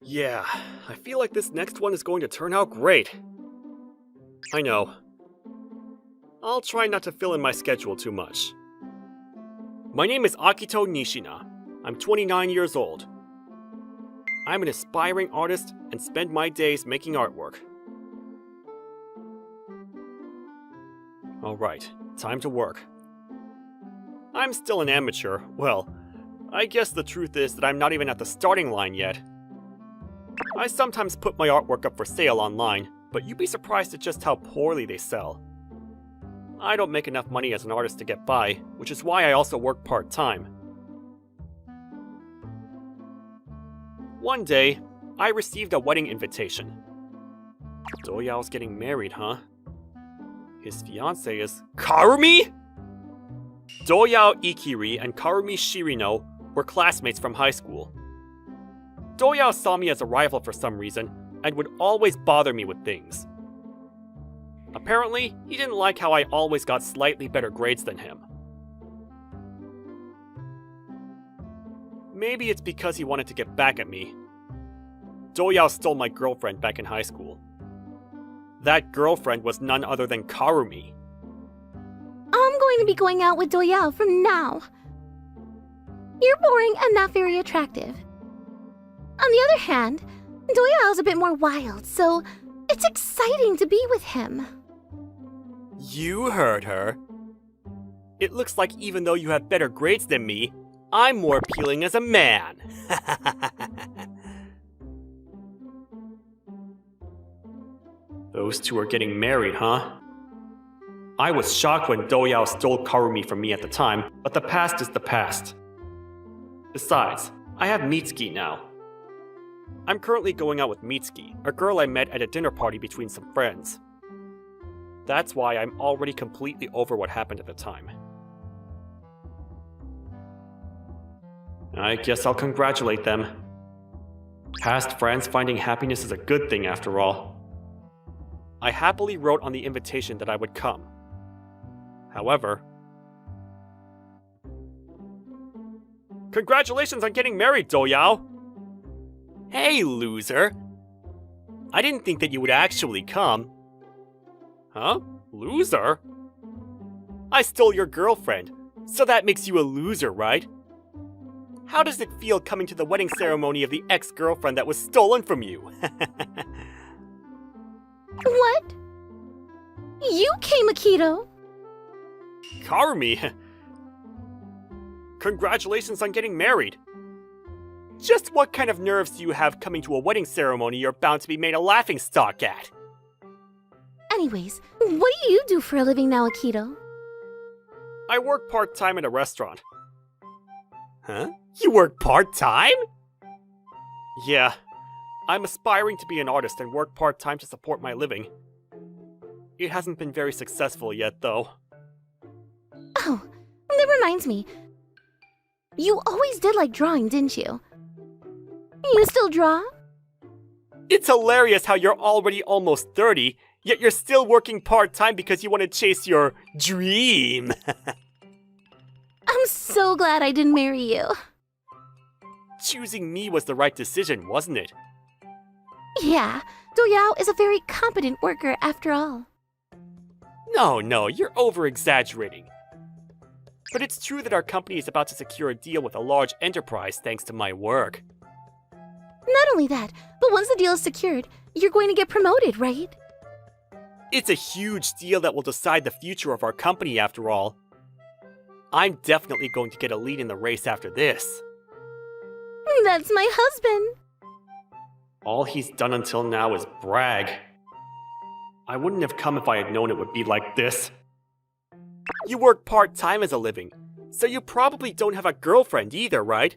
Yeah, I feel like this next one is going to turn out great. I know. I'll try not to fill in my schedule too much. My name is Akito Nishina. I'm 29 years old. I'm an aspiring artist and spend my days making artwork. Alright, time to work. I'm still an amateur. Well, I guess the truth is that I'm not even at the starting line yet. I sometimes put my artwork up for sale online, but you'd be surprised at just how poorly they sell. I don't make enough money as an artist to get by, which is why I also work part-time. One day, I received a wedding invitation. Doyao's getting married, huh? His fiancée is Karumi? Doyao Ikiri and Karumi Shirino were classmates from high school. Doyao saw me as a rival for some reason, and would always bother me with things. Apparently, he didn't like how I always got slightly better grades than him. Maybe it's because he wanted to get back at me. Doyao stole my girlfriend back in high school. That girlfriend was none other than Karumi. I'm going to be going out with Doyao from now. You're boring and not very attractive. On the other hand, Doyao's a bit more wild, so it's exciting to be with him. You heard her. It looks like even though you have better grades than me, I'm more appealing as a man. Those two are getting married, huh? I was shocked when Doyao stole Karumi from me at the time, but the past is the past. Besides, I have Mitsuki now. I'm currently going out with Mitsuki, a girl I met at a dinner party between some friends. That's why I'm already completely over what happened at the time. I guess I'll congratulate them. Past friends finding happiness is a good thing after all. I happily wrote on the invitation that I would come. However... Congratulations on getting married, Doyao! Hey, loser! I didn't think that you would actually come. Huh? Loser? I stole your girlfriend, so that makes you a loser, right? How does it feel coming to the wedding ceremony of the ex-girlfriend that was stolen from you? What? You came, Akito? Karumi! Congratulations on getting married! Just what kind of nerves do you have coming to a wedding ceremony you're bound to be made a laughingstock at? Anyways, what do you do for a living now, Akito? I work part-time at a restaurant. Huh? You work part-time? Yeah. I'm aspiring to be an artist and work part-time to support my living. It hasn't been very successful yet, though. Oh, that reminds me. You always did like drawing, didn't you? You still draw? It's hilarious how you're already almost 30, yet you're still working part-time because you want to chase your dream. I'm so glad I didn't marry you. Choosing me was the right decision, wasn't it? Yeah, Doyao is a very competent worker after all. No, you're over-exaggerating. But it's true that our company is about to secure a deal with a large enterprise thanks to my work. Not only that, but once the deal is secured, you're going to get promoted, right? It's a huge deal that will decide the future of our company after all. I'm definitely going to get a lead in the race after this. That's my husband. All he's done until now is brag. I wouldn't have come if I had known it would be like this. You work part-time as a living, so you probably don't have a girlfriend either, right?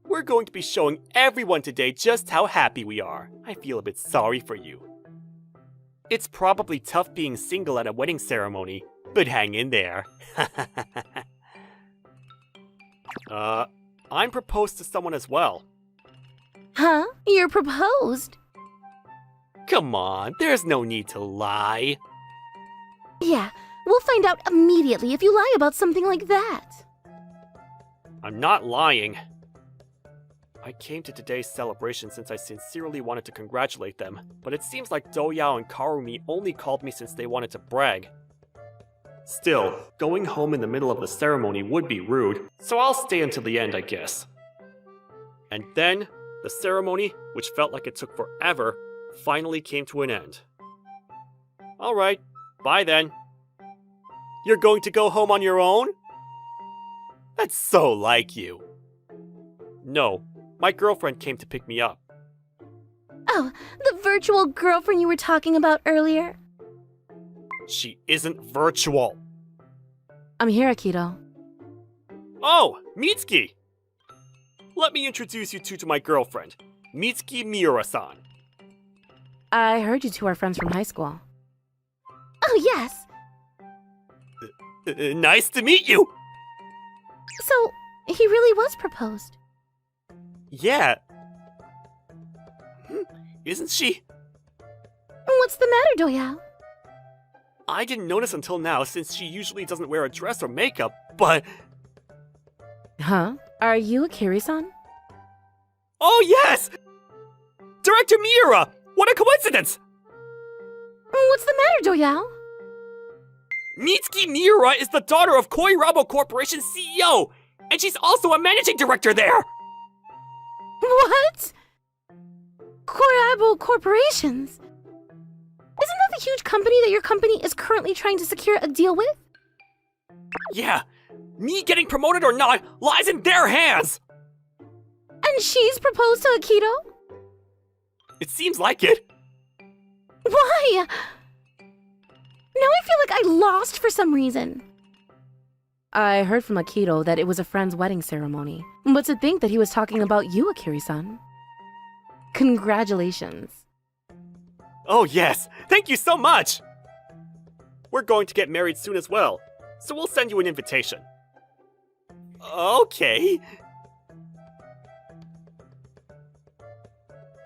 We're going to be showing everyone today just how happy we are. I feel a bit sorry for you. It's probably tough being single at a wedding ceremony, but hang in there. I'm proposed to someone as well. Huh? You're proposed? Come on, there's no need to lie. Yeah, we'll find out immediately if you lie about something like that. I'm not lying. I came to today's celebration since I sincerely wanted to congratulate them, but it seems like Doyao and Karumi only called me since they wanted to brag. Still, going home in the middle of the ceremony would be rude, so I'll stay until the end, I guess. And then, the ceremony, which felt like it took forever, finally came to an end. Alright, bye then. You're going to go home on your own? That's so like you. No, my girlfriend came to pick me up. Oh, the virtual girlfriend you were talking about earlier? She isn't virtual. I'm here, Akito. Oh, Mitsuki! Let me introduce you two to my girlfriend, Mitsuki Miura-san. I heard you two are friends from high school. Oh, yes. Nice to meet you! So, he really was proposed. Yeah. Isn't she? What's the matter, Doyao? I didn't notice until now since she usually doesn't wear a dress or makeup, but... Huh? Are you Akiri-san? Oh yes! Director Miura! What a coincidence! What's the matter, Doyao? Mitsuki Miura is the daughter of Koirabo Corporation's CEO, and she's also a managing director there! What? Koirabo Corporations? Isn't that the huge company that your company is currently trying to secure a deal with? Yeah, me getting promoted or not lies in their hands! And she's proposed to Akito? It seems like it. Why? Now I feel like I lost for some reason. I heard from Akito that it was a friend's wedding ceremony, but to think that he was talking about you, Akiri-san. Congratulations. Oh yes, thank you so much! We're going to get married soon as well, so we'll send you an invitation. Okay.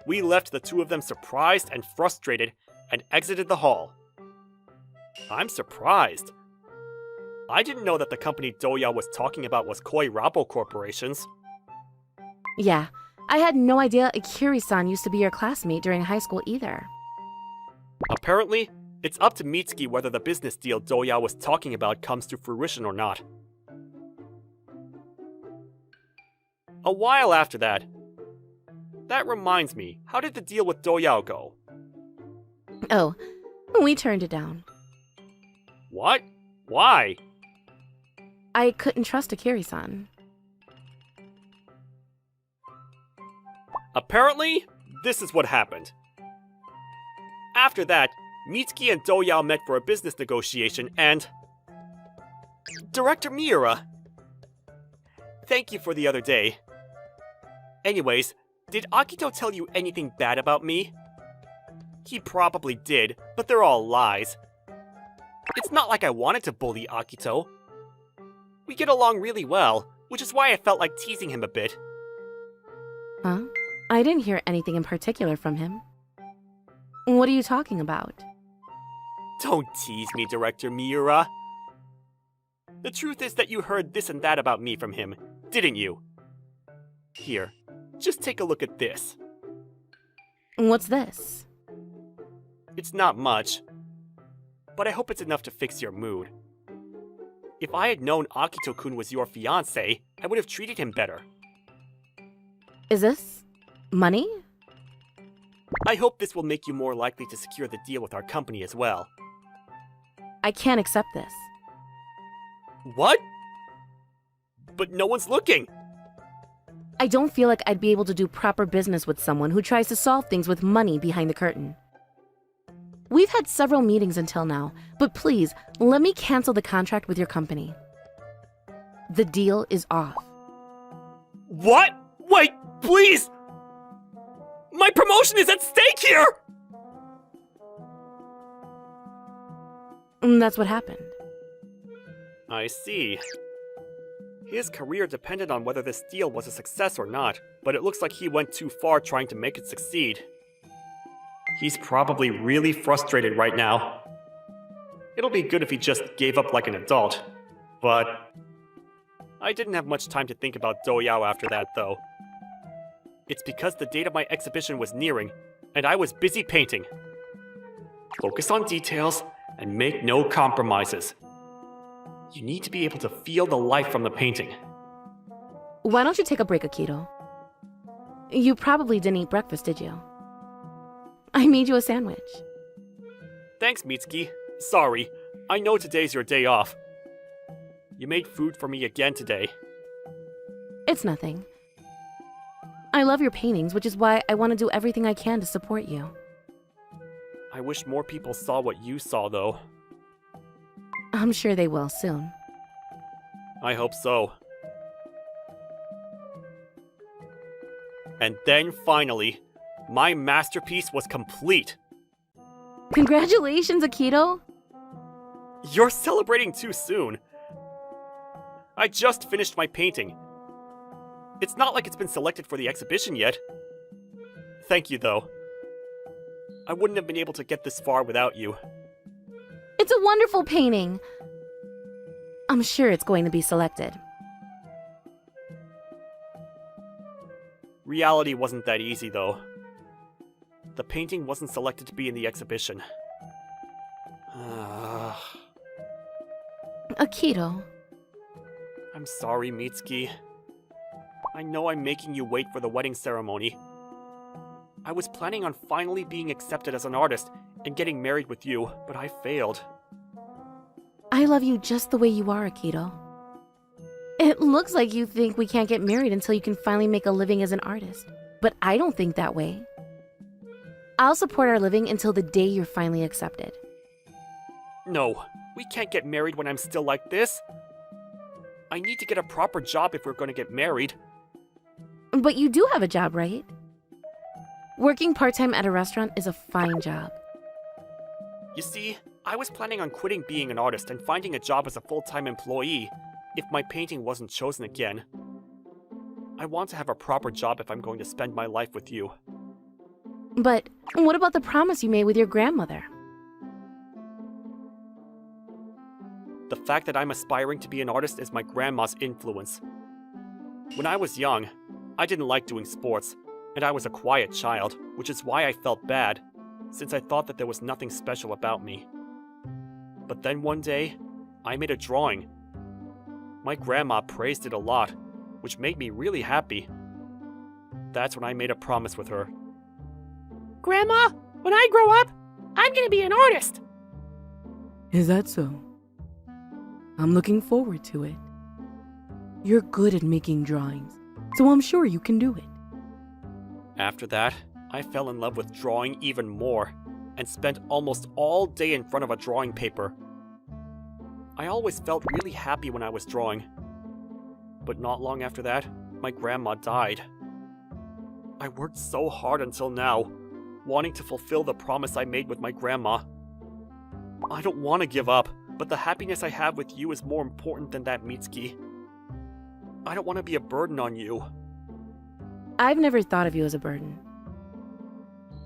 We left the two of them surprised and frustrated and exited the hall. I'm surprised. I didn't know that the company Doya was talking about was Koirabo Corporation's. Yeah, I had no idea Akiri-san used to be your classmate during high school either. Apparently, it's up to Mitsuki whether the business deal Doya was talking about comes to fruition or not. A while after that. That reminds me, how did the deal with Doya go? Oh, we turned it down. What? Why? I couldn't trust Akiri-san. Apparently, this is what happened. After that, Mitsuki and Doya met for a business negotiation and... Director Miura! Thank you for the other day. Anyways, did Akito tell you anything bad about me? He probably did, but they're all lies. It's not like I wanted to bully Akito. We get along really well, which is why I felt like teasing him a bit. Huh? I didn't hear anything in particular from him. What are you talking about? Don't tease me, Director Miura. The truth is that you heard this and that about me from him, didn't you? Here, just take a look at this. What's this? It's not much, but I hope it's enough to fix your mood. If I had known Akito-kun was your fiancé, I would have treated him better. Is this money? I hope this will make you more likely to secure the deal with our company as well. I can't accept this. What? But no one's looking! I don't feel like I'd be able to do proper business with someone who tries to solve things with money behind the curtain. We've had several meetings until now, but please, let me cancel the contract with your company. The deal is off. What? Wait, please! My promotion is at stake here! That's what happened. I see. His career depended on whether this deal was a success or not, but it looks like he went too far trying to make it succeed. He's probably really frustrated right now. It'll be good if he just gave up like an adult, but... I didn't have much time to think about Doyao after that, though. It's because the date of my exhibition was nearing, and I was busy painting. Focus on details and make no compromises. You need to be able to feel the life from the painting. Why don't you take a break, Akito? You probably didn't eat breakfast, did you? I made you a sandwich. Thanks, Mitsuki. Sorry, I know today's your day off. You made food for me again today. It's nothing. I love your paintings, which is why I want to do everything I can to support you. I wish more people saw what you saw, though. I'm sure they will soon. I hope so. And then finally, my masterpiece was complete. Congratulations, Akito! You're celebrating too soon. I just finished my painting. It's not like it's been selected for the exhibition yet. Thank you, though. I wouldn't have been able to get this far without you. It's a wonderful painting. I'm sure it's going to be selected. Reality wasn't that easy, though. The painting wasn't selected to be in the exhibition. Akito. I'm sorry, Mitsuki. I know I'm making you wait for the wedding ceremony. I was planning on finally being accepted as an artist and getting married with you, but I failed. I love you just the way you are, Akito. It looks like you think we can't get married until you can finally make a living as an artist. But I don't think that way. I'll support our living until the day you're finally accepted. No, we can't get married when I'm still like this. I need to get a proper job if we're going to get married. But you do have a job, right? Working part-time at a restaurant is a fine job. You see, I was planning on quitting being an artist and finding a job as a full-time employee if my painting wasn't chosen again. I want to have a proper job if I'm going to spend my life with you. But what about the promise you made with your grandmother? The fact that I'm aspiring to be an artist is my grandma's influence. When I was young, I didn't like doing sports, and I was a quiet child, which is why I felt bad, since I thought that there was nothing special about me. But then one day, I made a drawing. My grandma praised it a lot, which made me really happy. That's when I made a promise with her. Grandma, when I grow up, I'm gonna be an artist! Is that so? I'm looking forward to it. You're good at making drawings, so I'm sure you can do it. After that, I fell in love with drawing even more, and spent almost all day in front of a drawing paper. I always felt really happy when I was drawing. But not long after that, my grandma died. I worked so hard until now, wanting to fulfill the promise I made with my grandma. I don't want to give up, but the happiness I have with you is more important than that, Mitsuki. I don't want to be a burden on you. I've never thought of you as a burden.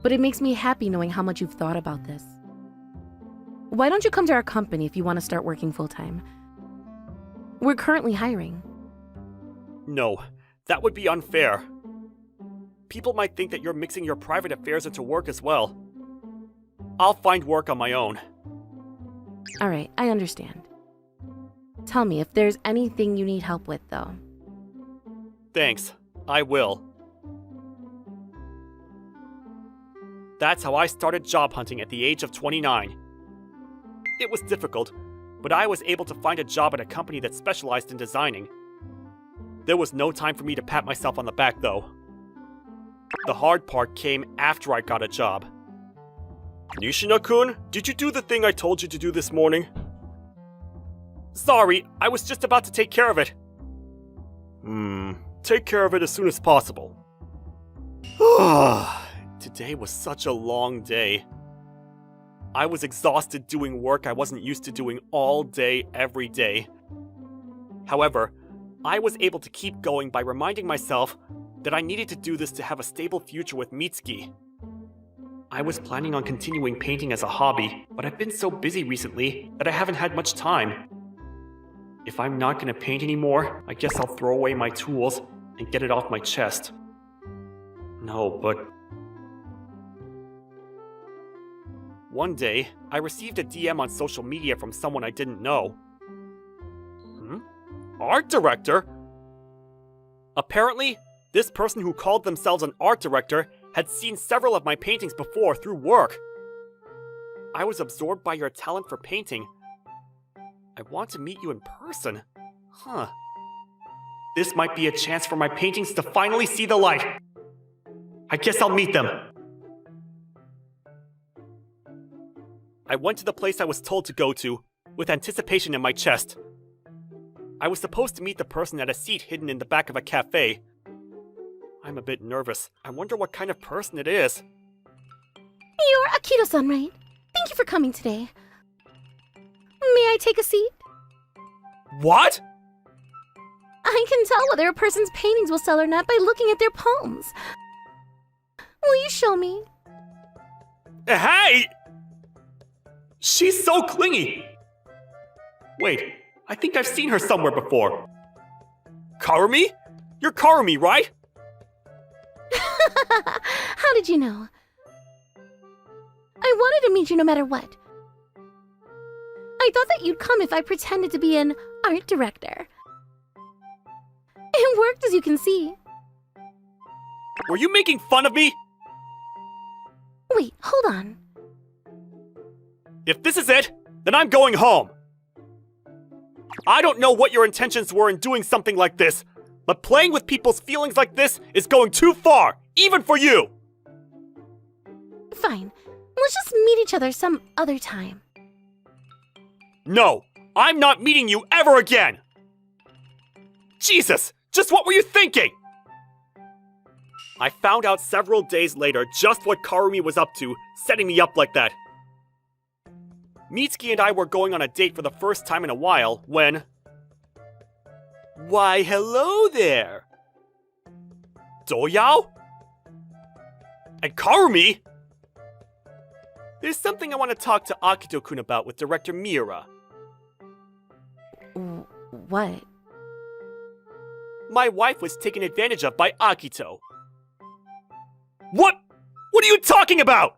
But it makes me happy knowing how much you've thought about this. Why don't you come to our company if you want to start working full-time? We're currently hiring. No, that would be unfair. People might think that you're mixing your private affairs into work as well. I'll find work on my own. Alright, I understand. Tell me if there's anything you need help with, though. Thanks, I will. That's how I started job hunting at the age of 29. It was difficult, but I was able to find a job at a company that specialized in designing. There was no time for me to pat myself on the back, though. The hard part came after I got a job. Nishina-kun, did you do the thing I told you to do this morning? Sorry, I was just about to take care of it. Take care of it as soon as possible. Today was such a long day. I was exhausted doing work I wasn't used to doing all day, every day. However, I was able to keep going by reminding myself that I needed to do this to have a stable future with Mitsuki. I was planning on continuing painting as a hobby, but I've been so busy recently that I haven't had much time. If I'm not gonna paint anymore, I guess I'll throw away my tools and get it off my chest. No, but... One day, I received a DM on social media from someone I didn't know. Art director? Apparently, this person who called themselves an art director had seen several of my paintings before through work. I was absorbed by your talent for painting. I want to meet you in person. Huh. This might be a chance for my paintings to finally see the light. I guess I'll meet them. I went to the place I was told to go to, with anticipation in my chest. I was supposed to meet the person at a seat hidden in the back of a cafe. I'm a bit nervous. I wonder what kind of person it is. You're Akito-san, right? Thank you for coming today. May I take a seat? What? I can tell whether a person's paintings will sell or not by looking at their palms. Will you show me? Hey! She's so clingy! Wait, I think I've seen her somewhere before. Karumi? You're Karumi, right? How did you know? I wanted to meet you no matter what. I thought that you'd come if I pretended to be an art director. It worked, as you can see. Were you making fun of me? Wait, hold on. If this is it, then I'm going home. I don't know what your intentions were in doing something like this, but playing with people's feelings like this is going too far, even for you! Fine. Let's just meet each other some other time. No, I'm not meeting you ever again! Jesus, just what were you thinking? I found out several days later just what Karumi was up to, setting me up like that. Mitsuki and I were going on a date for the first time in a while when... Why, hello there! Doyao? And Karumi? There's something I want to talk to Akito-kun about with director Miura. What? My wife was taken advantage of by Akito. What? What are you talking about?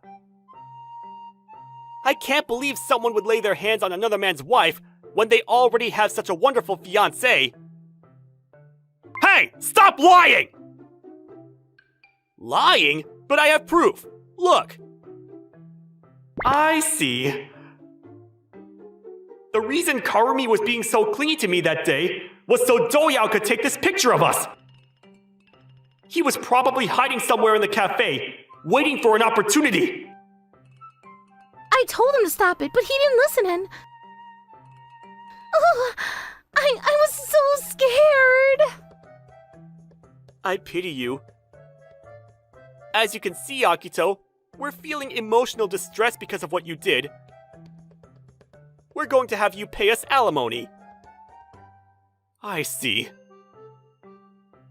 I can't believe someone would lay their hands on another man's wife when they already have such a wonderful fiancée. Hey, stop lying! Lying? But I have proof. Look. I see. The reason Karumi was being so clingy to me that day was so Doyao could take this picture of us. He was probably hiding somewhere in the cafe, waiting for an opportunity. I told him to stop it, but he didn't listen and... Oh, I was so scared. I pity you. As you can see, Akito, we're feeling emotional distress because of what you did. We're going to have you pay us alimony. I see.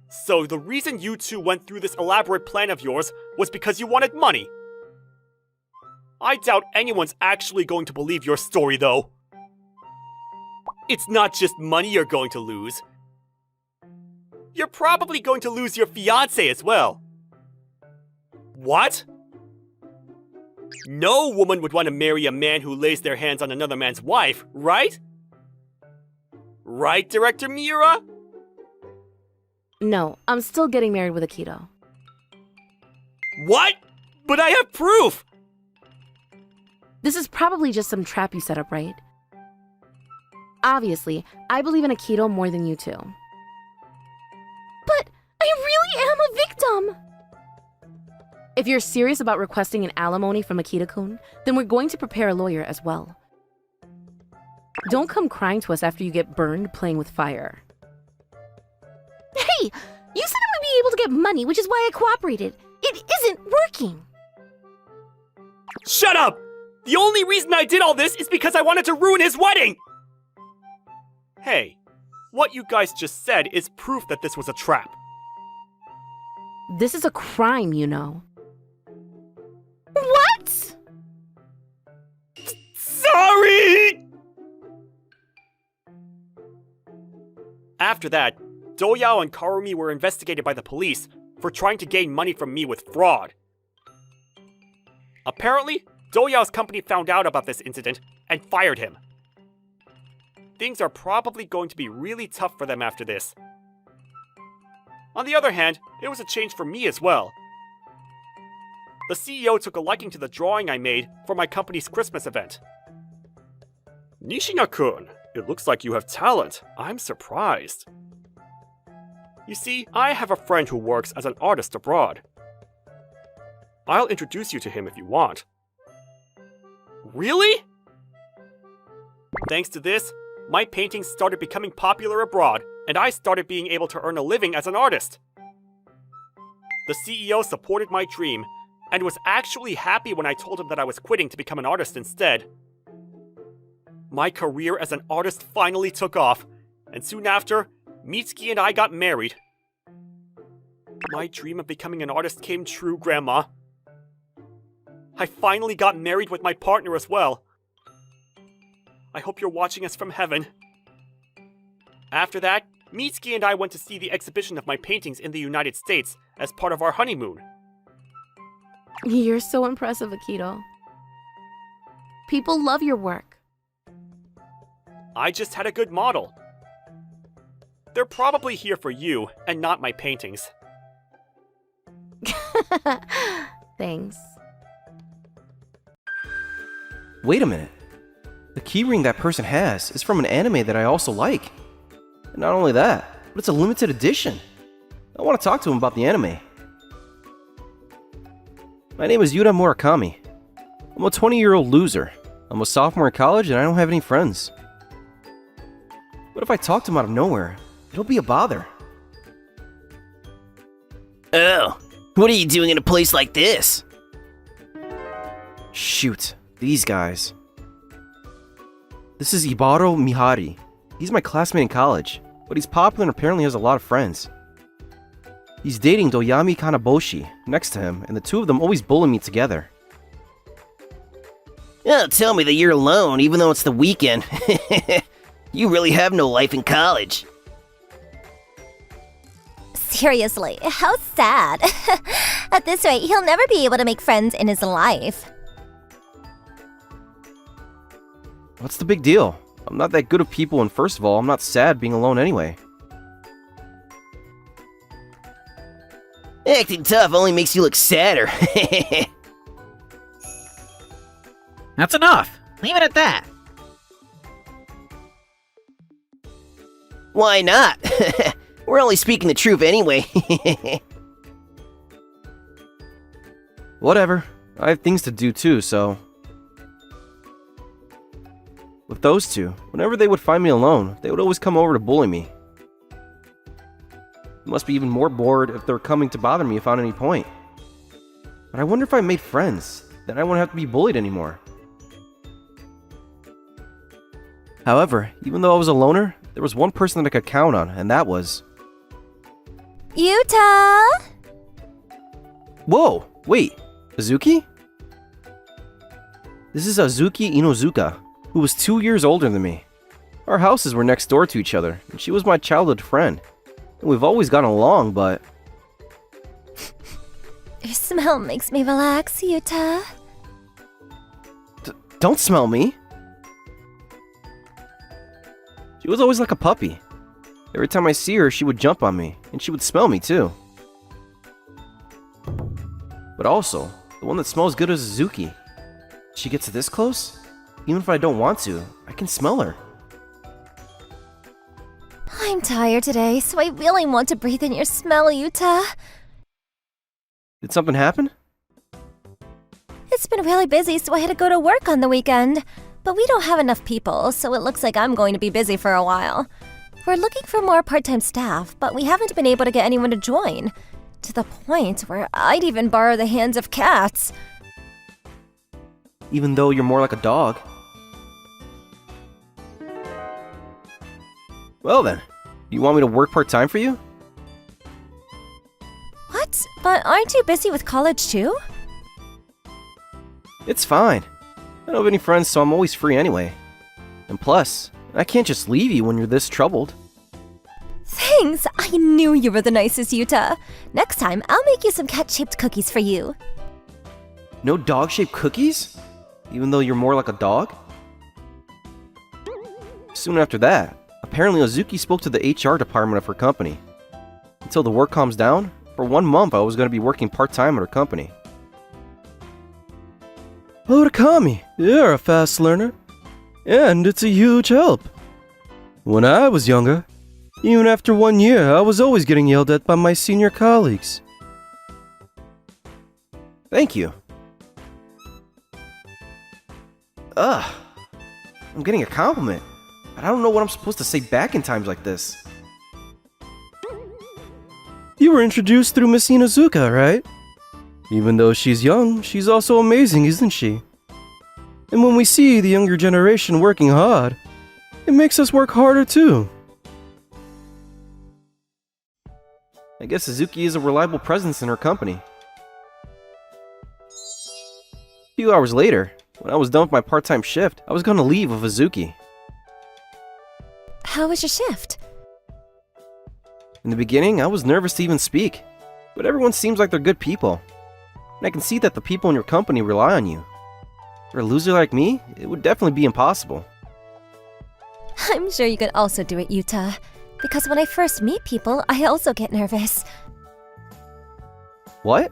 So the reason you two went through this elaborate plan of yours was because you wanted money. I doubt anyone's actually going to believe your story, though. It's not just money you're going to lose. You're probably going to lose your fiancé as well. What? No woman would want to marry a man who lays their hands on another man's wife, right? Right, Director Miura? No, I'm still getting married with Akito. What? But I have proof! This is probably just some trap you set up, right? Obviously, I believe in Akito more than you two. But I really am a victim. If you're serious about requesting an alimony from Akito-kun, then we're going to prepare a lawyer as well. Don't come crying to us after you get burned playing with fire. Hey, you said I would be able to get money, which is why I cooperated. It isn't working. Shut up! The only reason I did all this is because I wanted to ruin his wedding! Hey, what you guys just said is proof that this was a trap. This is a crime, you know. What? Sorry! After that, Doyao and Karumi were investigated by the police for trying to gain money from me with fraud. Apparently, Doyao's company found out about this incident and fired him. Things are probably going to be really tough for them after this. On the other hand, it was a change for me as well. The CEO took a liking to the drawing I made for my company's Christmas event. Nishina-kun, it looks like you have talent. I'm surprised. You see, I have a friend who works as an artist abroad. I'll introduce you to him if you want. Really? Thanks to this, my paintings started becoming popular abroad, and I started being able to earn a living as an artist. The CEO supported my dream, and was actually happy when I told him that I was quitting to become an artist instead. My career as an artist finally took off, and soon after, Mitsuki and I got married. My dream of becoming an artist came true, Grandma. I finally got married with my partner as well. I hope you're watching us from heaven. After that, Mitsuki and I went to see the exhibition of my paintings in the United States as part of our honeymoon. You're so impressive, Akito. People love your work. I just had a good model. They're probably here for you, and not my paintings. Thanks. Wait a minute. The keyring that person has is from an anime that I also like. And not only that, but it's a limited edition. I want to talk to him about the anime. My name is Yuta Murakami. I'm a 20-year-old loser. I'm a sophomore in college and I don't have any friends. What if I talk to him out of nowhere? It'll be a bother. Oh, what are you doing in a place like this? Shoot, these guys. This is Ibaro Mihari. He's my classmate in college, but he's popular and apparently has a lot of friends. He's dating Doyami Kanaboshi next to him, and the two of them always bully me together. Oh, tell me that you're alone, even though it's the weekend. You really have no life in college. Seriously, how sad. At this rate, he'll never be able to make friends in his life. What's the big deal? I'm not that good of people, and first of all, I'm not sad being alone anyway. Acting tough only makes you look sadder. That's enough. Leave it at that. Why not? We're only speaking the truth anyway. Whatever. I have things to do too, so... With those two, whenever they would find me alone, they would always come over to bully me. They must be even more bored if they're coming to bother me if on any point. But I wonder if I made friends, then I wouldn't have to be bullied anymore. However, even though I was a loner, there was one person that I could count on, and that was... Yuta! Whoa! Wait! Azuki? This is Azuki Inozuka, who was 2 years older than me. Our houses were next door to each other, and she was my childhood friend. And we've always gotten along, but... Your smell makes me relax, Yuta. Don't smell me! She was always like a puppy. Every time I see her, she would jump on me, and she would smell me too. But also, the one that smells good is Azuki. She gets this close? Even if I don't want to, I can smell her. I'm tired today, so I really want to breathe in your smell, Yuta. Did something happen? It's been really busy, so I had to go to work on the weekend. But we don't have enough people, so it looks like I'm going to be busy for a while. We're looking for more part-time staff, but we haven't been able to get anyone to join. To the point where I'd even borrow the hands of cats. Even though you're more like a dog. Well then, you want me to work part-time for you? What? But aren't you busy with college too? It's fine. I don't have any friends, so I'm always free anyway. And plus, I can't just leave you when you're this troubled. Thanks! I knew you were the nicest, Yuta. Next time, I'll make you some cat-shaped cookies for you. No dog-shaped cookies? Even though you're more like a dog? Soon after that, apparently Ozuki spoke to the HR department of her company. Until the work calms down, for 1 month I was going to be working part-time at her company. Oh, Takami, you're a fast learner. And it's a huge help. When I was younger, even after 1 year, I was always getting yelled at by my senior colleagues. Thank you. I'm getting a compliment, but I don't know what I'm supposed to say back in times like this. You were introduced through Miss Inuzuka, right? Even though she's young, she's also amazing, isn't she? And when we see the younger generation working hard, it makes us work harder too. I guess Suzuki is a reliable presence in her company. A few hours later, when I was done with my part-time shift, I was gonna leave with Suzuki. How was your shift? In the beginning, I was nervous to even speak, but everyone seems like they're good people. And I can see that the people in your company rely on you. For a loser like me, it would definitely be impossible. I'm sure you could also do it, Yuta. Because when I first meet people, I also get nervous. What?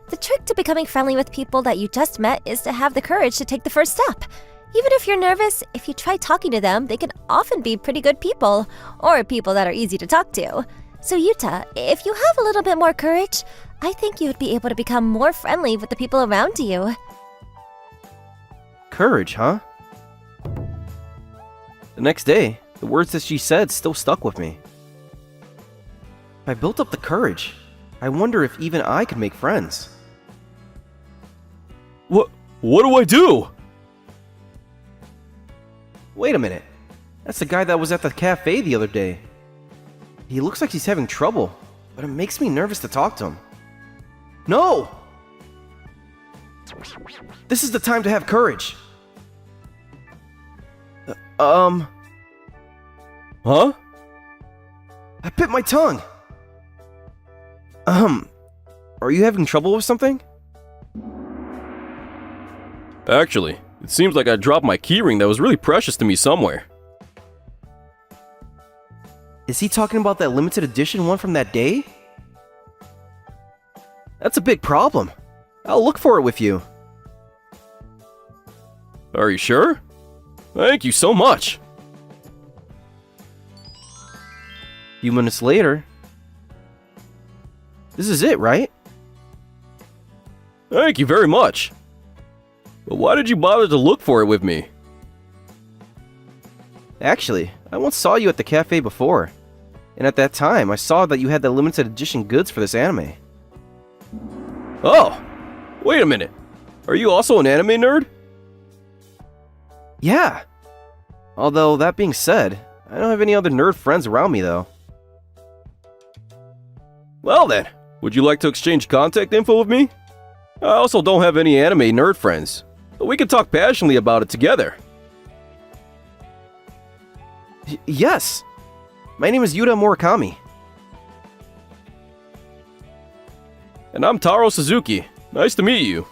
The trick to becoming friendly with people that you just met is to have the courage to take the first step. Even if you're nervous, if you try talking to them, they can often be pretty good people, or people that are easy to talk to. So Yuta, if you have a little bit more courage, I think you would be able to become more friendly with the people around you. Courage, huh? The next day, the words that she said still stuck with me. If I built up the courage, I wonder if even I could make friends. What do I do? Wait a minute. That's the guy that was at the cafe the other day. He looks like he's having trouble, but it makes me nervous to talk to him. No! This is the time to have courage. Huh? I bit my tongue. Are you having trouble with something? Actually, it seems like I dropped my keyring that was really precious to me somewhere. Is he talking about that limited edition one from that day? That's a big problem. I'll look for it with you. Are you sure? Thank you so much. A few minutes later. This is it, right? Thank you very much. But why did you bother to look for it with me? Actually, I once saw you at the cafe before. And at that time, I saw that you had the limited edition goods for this anime. Oh! Wait a minute. Are you also an anime nerd? Yeah. Although, that being said, I don't have any other nerd friends around me though. Well then, would you like to exchange contact info with me? I also don't have any anime nerd friends, but we can talk passionately about it together. Yes! My name is Yuta Murakami. And I'm Taro Suzuki. Nice to meet you.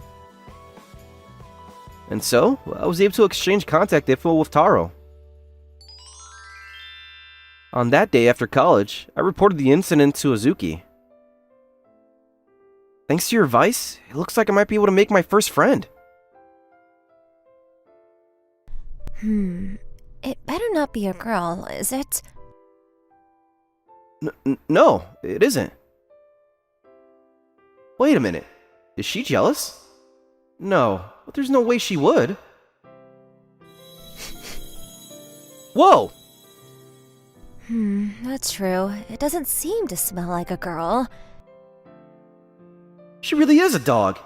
And so, I was able to exchange contact info with Taro. On that day after college, I reported the incident to Azuki. Thanks to your advice, it looks like I might be able to make my first friend. It better not be a girl, is it? No, it isn't. Wait a minute. Is she jealous? No, but there's no way she would. Whoa! That's true. It doesn't seem to smell like a girl. She really is a dog.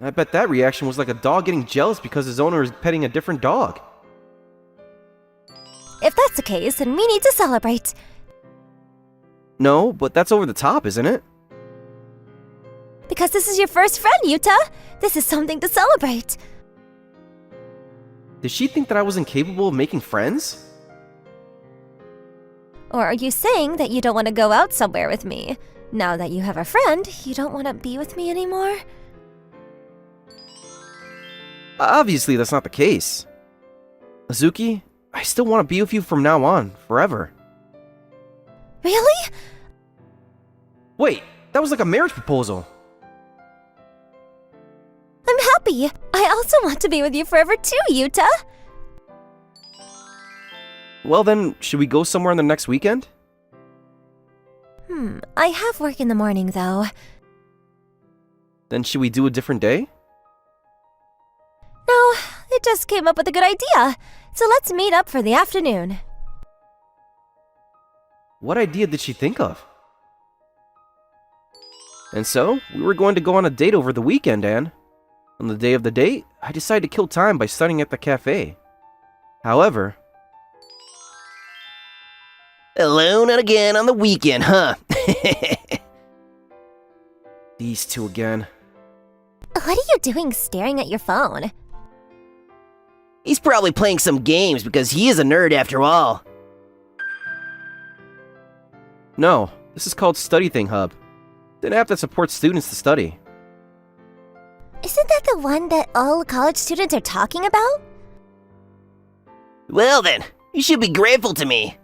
I bet that reaction was like a dog getting jealous because his owner is petting a different dog. If that's the case, then we need to celebrate. No, but that's over the top, isn't it? Because this is your first friend, Yuta! This is something to celebrate! Did she think that I was incapable of making friends? Or are you saying that you don't want to go out somewhere with me? Now that you have a friend, you don't want to be with me anymore? Obviously, that's not the case. Azuki, I still want to be with you from now on, forever. Really? Wait, that was like a marriage proposal. I'm happy. I also want to be with you forever too, Yuta. Well then, should we go somewhere on the next weekend? I have work in the morning though. Then should we do a different day? No, it just came up with a good idea. So let's meet up for the afternoon. What idea did she think of? And so, we were going to go on a date over the weekend, Anne. On the day of the date, I decided to kill time by studying at the cafe. However... Alone and again on the weekend, huh? These two again. What are you doing staring at your phone? He's probably playing some games because he is a nerd after all. No, this is called Study Thing Hub. It's an app that supports students to study. Isn't that the one that all college students are talking about? Well then, you should be grateful to me.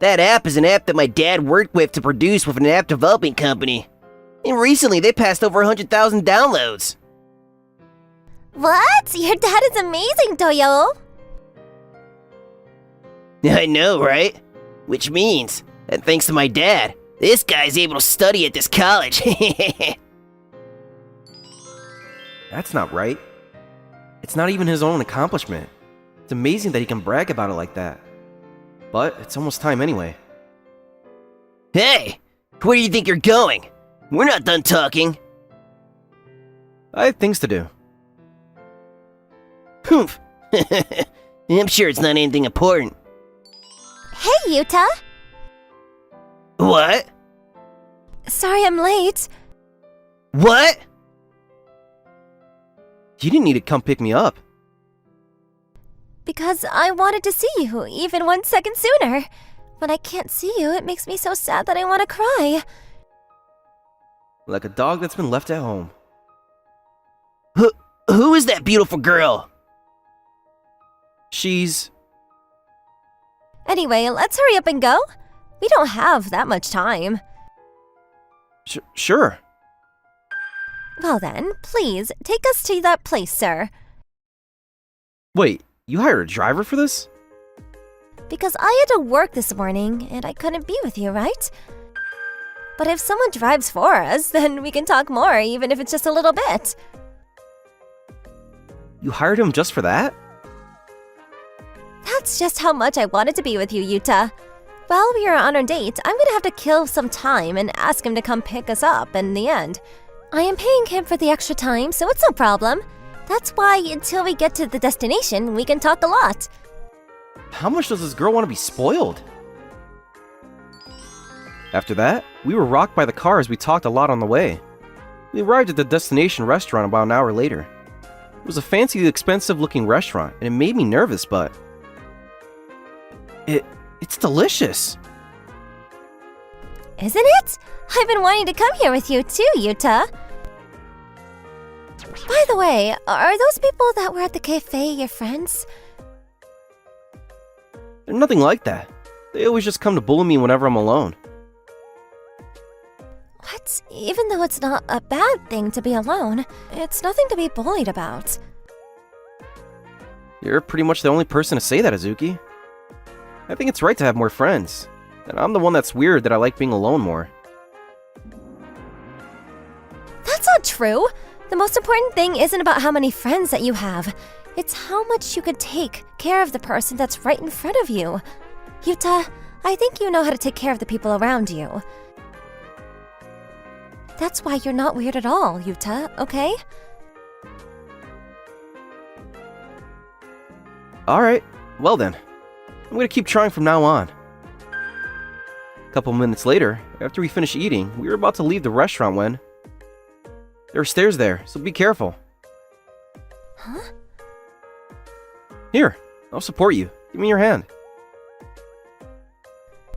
That app is an app that my dad worked with to produce with an app developing company. And recently they passed over 100,000 downloads. What? Your dad is amazing, Toyo! I know, right? Which means that thanks to my dad, this guy's able to study at this college. That's not right. It's not even his own accomplishment. It's amazing that he can brag about it like that. But it's almost time anyway. Hey, where do you think you're going? We're not done talking. I have things to do. Humph. I'm sure it's not anything important. Hey, Yuta! What? Sorry I'm late. What? You didn't need to come pick me up. Because I wanted to see you even 1 second sooner. When I can't see you, it makes me so sad that I want to cry. Like a dog that's been left at home. Who is that beautiful girl? She's... Anyway, let's hurry up and go. We don't have that much time. Sure. Well then, please, take us to that place, sir. Wait, you hired a driver for this? Because I had to work this morning, and I couldn't be with you, right? But if someone drives for us, then we can talk more, even if it's just a little bit. You hired him just for that? That's just how much I wanted to be with you, Yuta. While we are on our date, I'm gonna have to kill some time and ask him to come pick us up in the end. I am paying him for the extra time, so it's no problem. That's why until we get to the destination, we can talk a lot. How much does this girl want to be spoiled? After that, we were rocked by the car as we talked a lot on the way. We arrived at the destination restaurant about an hour later. It was a fancy, expensive-looking restaurant, and it made me nervous, but... It's delicious! Isn't it? I've been wanting to come here with you too, Yuta. By the way, are those people that were at the cafe your friends? They're nothing like that. They always just come to bully me whenever I'm alone. What? Even though it's not a bad thing to be alone, it's nothing to be bullied about. You're pretty much the only person to say that, Azuki. I think it's right to have more friends. And I'm the one that's weird that I like being alone more. That's not true! The most important thing isn't about how many friends that you have. It's how much you could take care of the person that's right in front of you. Yuta, I think you know how to take care of the people around you. That's why you're not weird at all, Yuta, okay? Alright, well then. I'm gonna keep trying from now on. A couple minutes later, after we finished eating, we were about to leave the restaurant when... There are stairs there, so be careful. Huh? Here, I'll support you. Give me your hand.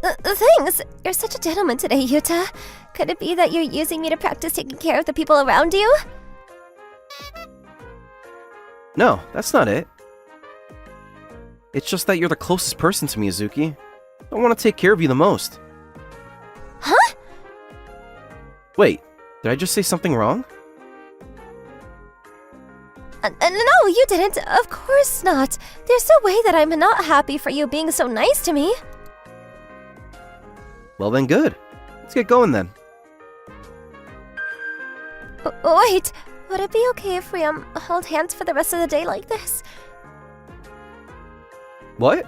Thanks. You're such a gentleman today, Yuta. Could it be that you're using me to practice taking care of the people around you? No, that's not it. It's just that you're the closest person to me, Azuki. I want to take care of you the most. Huh? Wait, did I just say something wrong? No, you didn't. Of course not. There's no way that I'm not happy for you being so nice to me. Well then, good. Let's get going then. Wait, would it be okay if we hold hands for the rest of the day like this? What?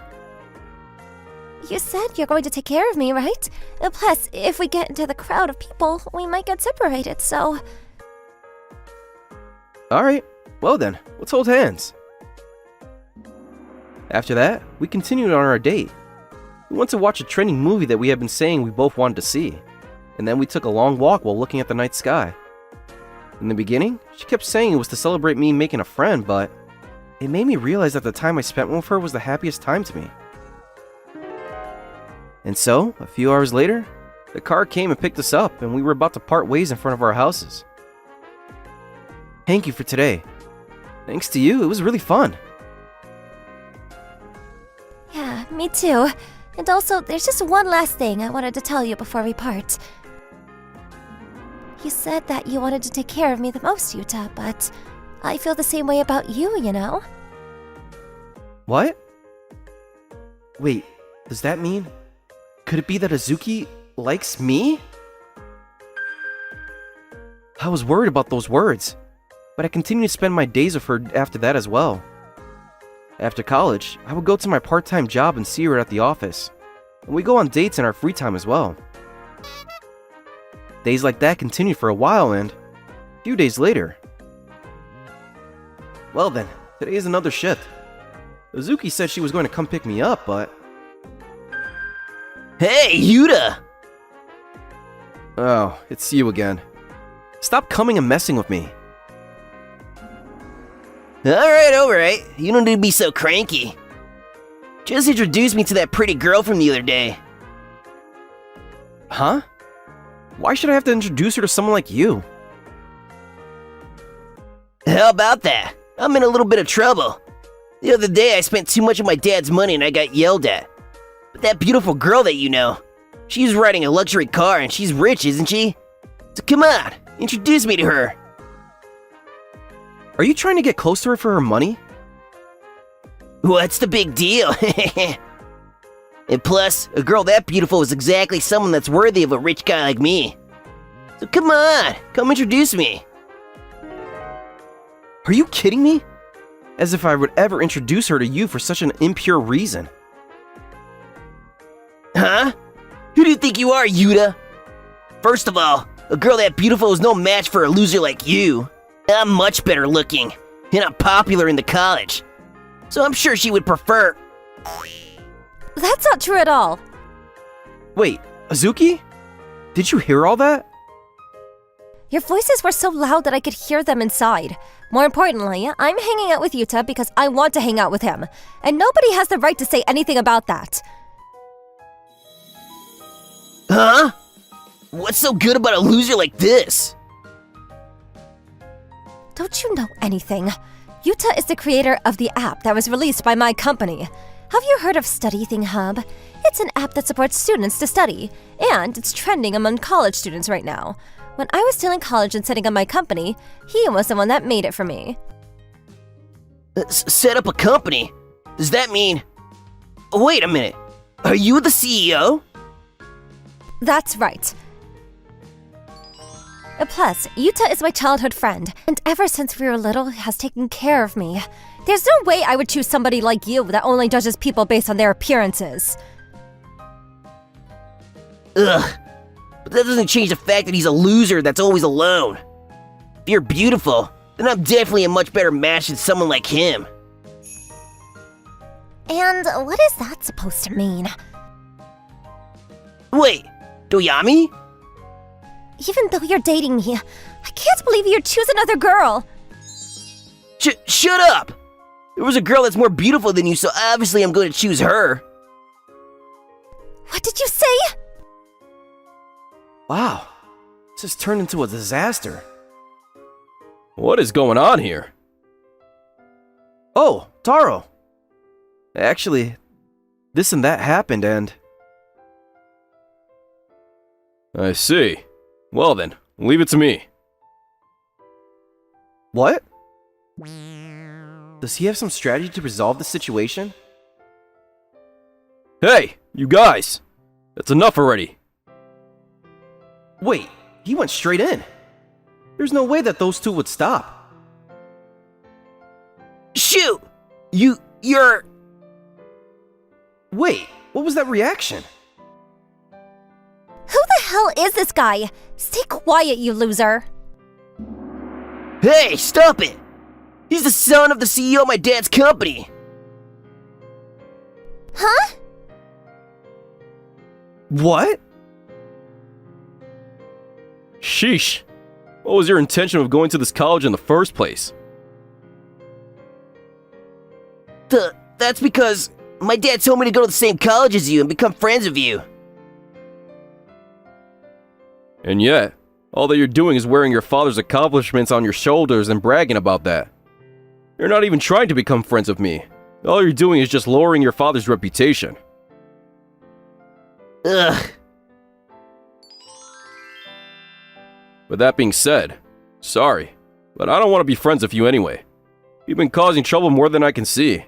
You said you're going to take care of me, right? Plus, if we get into the crowd of people, we might get separated, so... Alright, well then, let's hold hands. After that, we continued on our date. We went to watch a trending movie that we had been saying we both wanted to see, and then we took a long walk while looking at the night sky. In the beginning, she kept saying it was to celebrate me making a friend, but it made me realize that the time I spent with her was the happiest time to me. And so, a few hours later, the car came and picked us up, and we were about to part ways in front of our houses. Thank you for today. Thanks to you, it was really fun. Yeah, me too. And also, there's just one last thing I wanted to tell you before we part. You said that you wanted to take care of me the most, Yuta, but I feel the same way about you, you know? What? Wait, does that mean... Could it be that Azuki likes me? I was worried about those words, but I continued to spend my days with her after that as well. After college, I would go to my part-time job and see her at the office, and we go on dates in our free time as well. Days like that continued for a while, and a few days later... Well then, today is another shift. Azuki said she was going to come pick me up, but... Hey, Yuta! Oh, it's you again. Stop coming and messing with me. Alright. You don't need to be so cranky. Just introduce me to that pretty girl from the other day. Huh? Why should I have to introduce her to someone like you? How about that? I'm in a little bit of trouble. The other day I spent too much of my dad's money and I got yelled at. But that beautiful girl that you know, she's riding a luxury car and she's rich, isn't she? So come on, introduce me to her. Are you trying to get close to her for her money? What's the big deal? And plus, a girl that beautiful is exactly someone that's worthy of a rich guy like me. So come on, come introduce me. Are you kidding me? As if I would ever introduce her to you for such an impure reason. Huh? Who do you think you are, Yuta? First of all, a girl that beautiful is no match for a loser like you. I'm much better looking, and I'm popular in the college. So I'm sure she would prefer... That's not true at all. Wait, Azuki? Did you hear all that? Your voices were so loud that I could hear them inside. More importantly, I'm hanging out with Yuta because I want to hang out with him. And nobody has the right to say anything about that. Huh? What's so good about a loser like this? Don't you know anything? Yuta is the creator of the app that was released by my company. Have you heard of Study Thing Hub? It's an app that supports students to study, and it's trending among college students right now. When I was still in college and setting up my company, he was the one that made it for me. Set up a company? Does that mean... Wait a minute. Are you the CEO? That's right. Plus, Yuta is my childhood friend, and ever since we were little, has taken care of me. There's no way I would choose somebody like you that only judges people based on their appearances. Ugh. But that doesn't change the fact that he's a loser that's always alone. If you're beautiful, then I'm definitely a much better match than someone like him. And what is that supposed to mean? Wait, Doyami? Even though you're dating me, I can't believe you'd choose another girl. Shut up! There was a girl that's more beautiful than you, so obviously I'm going to choose her. What did you say? Wow, this has turned into a disaster. What is going on here? Oh, Taro! Actually, this and that happened and... I see. Well then, leave it to me. What? Does he have some strategy to resolve the situation? Hey, you guys! That's enough already. Wait, he went straight in. There's no way that those two would stop. Shoot! You're... Wait, what was that reaction? Who the hell is this guy? Stay quiet, you loser. Hey, stop it! He's the son of the CEO of my dad's company. Huh? What? Sheesh. What was your intention of going to this college in the first place? That's because my dad told me to go to the same college as you and become friends with you. And yet, all that you're doing is wearing your father's accomplishments on your shoulders and bragging about that. You're not even trying to become friends with me. All you're doing is just lowering your father's reputation. Ugh. With that being said, sorry, but I don't want to be friends with you anyway. You've been causing trouble more than I can see.